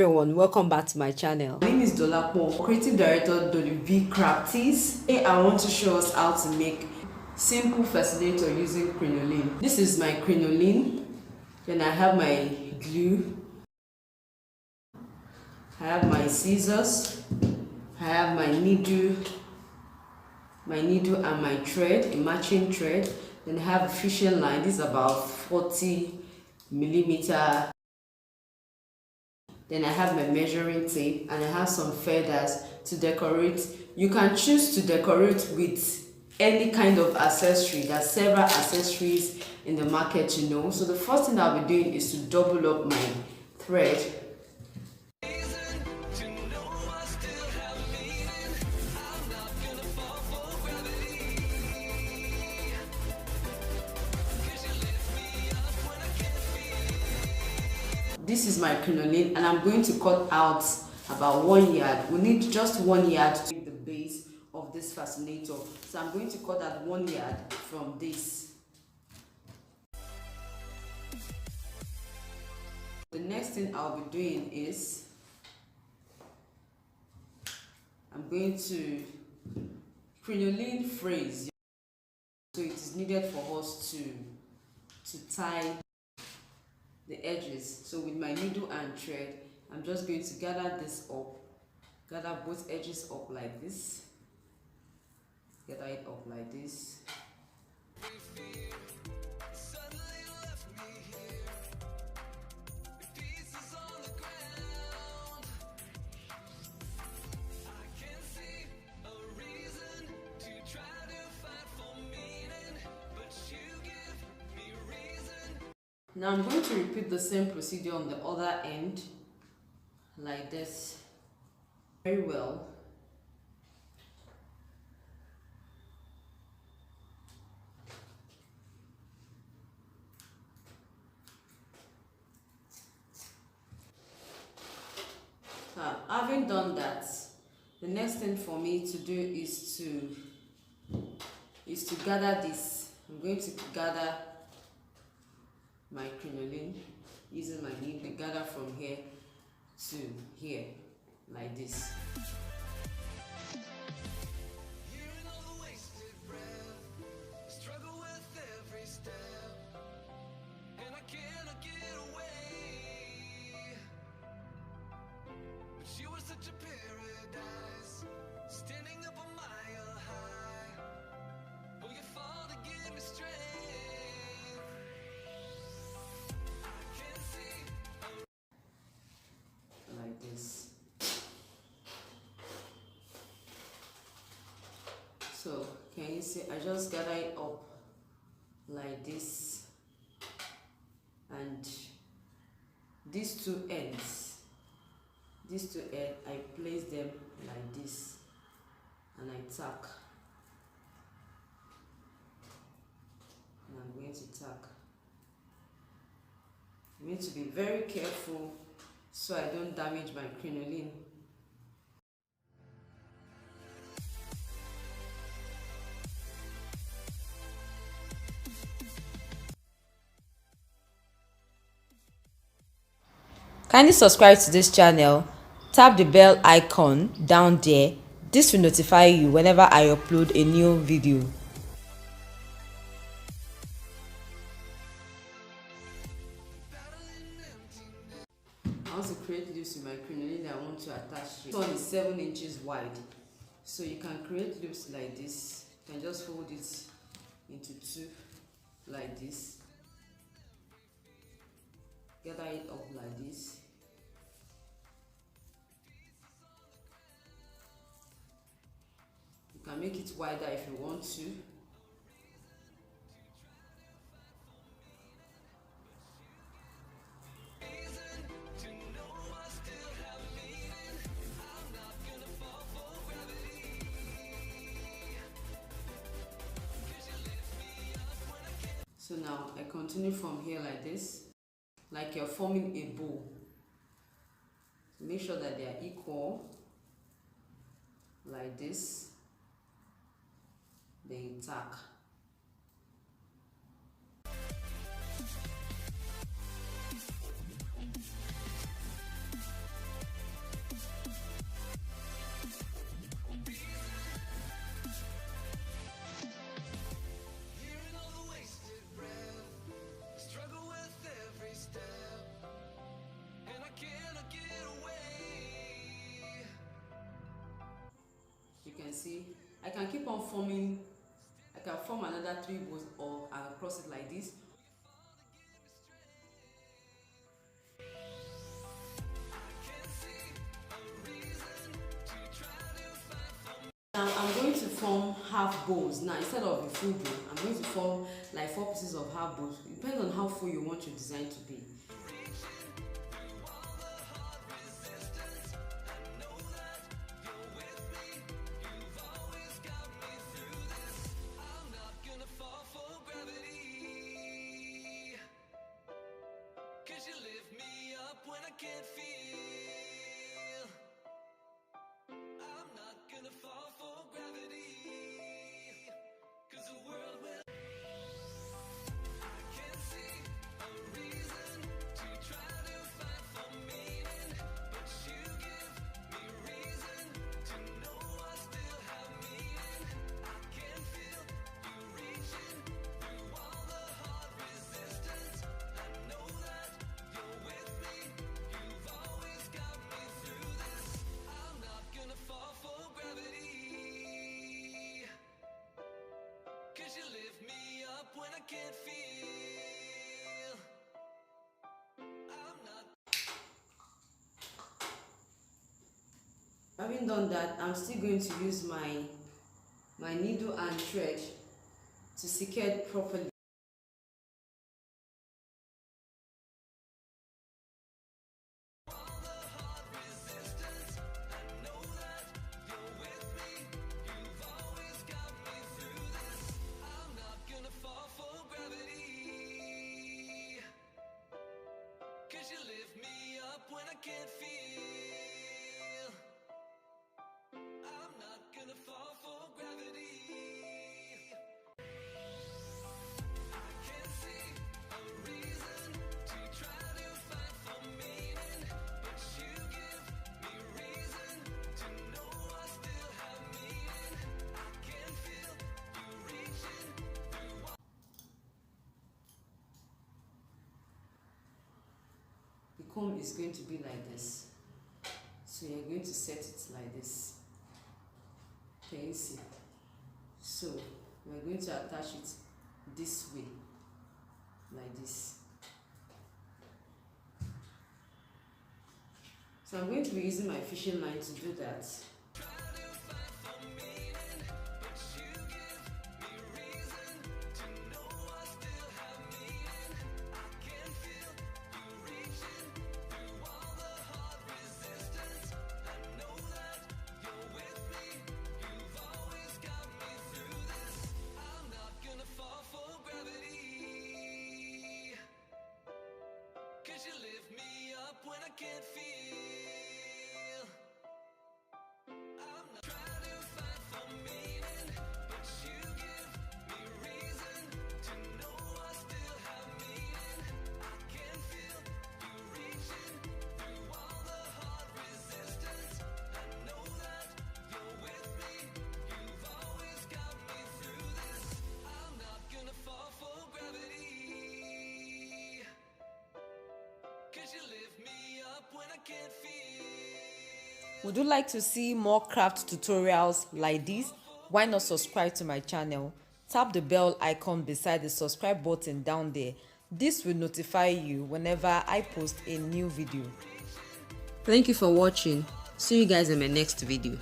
everyone, welcome back to my channel. My name is Dolapo, creative director W Crafties. Today I want to show us how to make simple fascinator using crinoline. This is my crinoline. Then I have my glue. I have my scissors. I have my needle and my thread, a matching thread. Then I have a fishing line. This is about 40 millimeter. Then I have my measuring tape and I have some feathers to decorate. You can choose to decorate with any kind of accessory. There are several accessories in the market, you know. So the first thing I'll be doing is to double up my thread. This is my crinoline and I'm going to cut out about 1 yard. We need just 1 yard to make the base of this fascinator. So I'm going to cut out 1 yard from this. The next thing I'll be doing is I'm going to crinoline phrase. So it is needed for us to tie the edges. So with my needle and thread, I'm just going to gather this up, gather both edges up like this, gather it up like this. Now I'm going to repeat the same procedure on the other end, like this, very well. Having done that, the next thing for me to do is to gather this. I'm going to gather my crinoline using my needle, gather from here to here like this. So can you see, I just gather it up like this, and these two ends, I place them like this and I tack, and I'm going to tack. I need to be very careful so I don't damage my crinoline. Kindly subscribe to this channel, tap the bell icon down there. This will notify you whenever I upload a new video. I want to create loops with my crinoline that I want to attach. This one is 7 inches wide, so you can create loops like this. You can just fold it into two like this, gather it up like this. You can make it wider if you want to. So now I continue from here like this, like you're forming a bow. Make sure that they are equal, like this. Then you tack. I can keep on forming, I can form another 3 bows or cross it like this. Now I'm going to form half bows. Now instead of a full bow, I'm going to form like 4 pieces of half bows. It depends on how full you want your design to be. Having done that, I'm still going to use my needle and thread to secure it properly. The comb is going to be like this, so you're going to set it like this. Can you see? So we're going to attach it this way, like this. So I'm going to be using my fishing line to do that. Would you like to see more craft tutorials like this? Why not subscribe to my channel? Tap the bell icon beside the subscribe button down there. This will notify you whenever I post a new video. Thank you for watching. See you guys in my next video.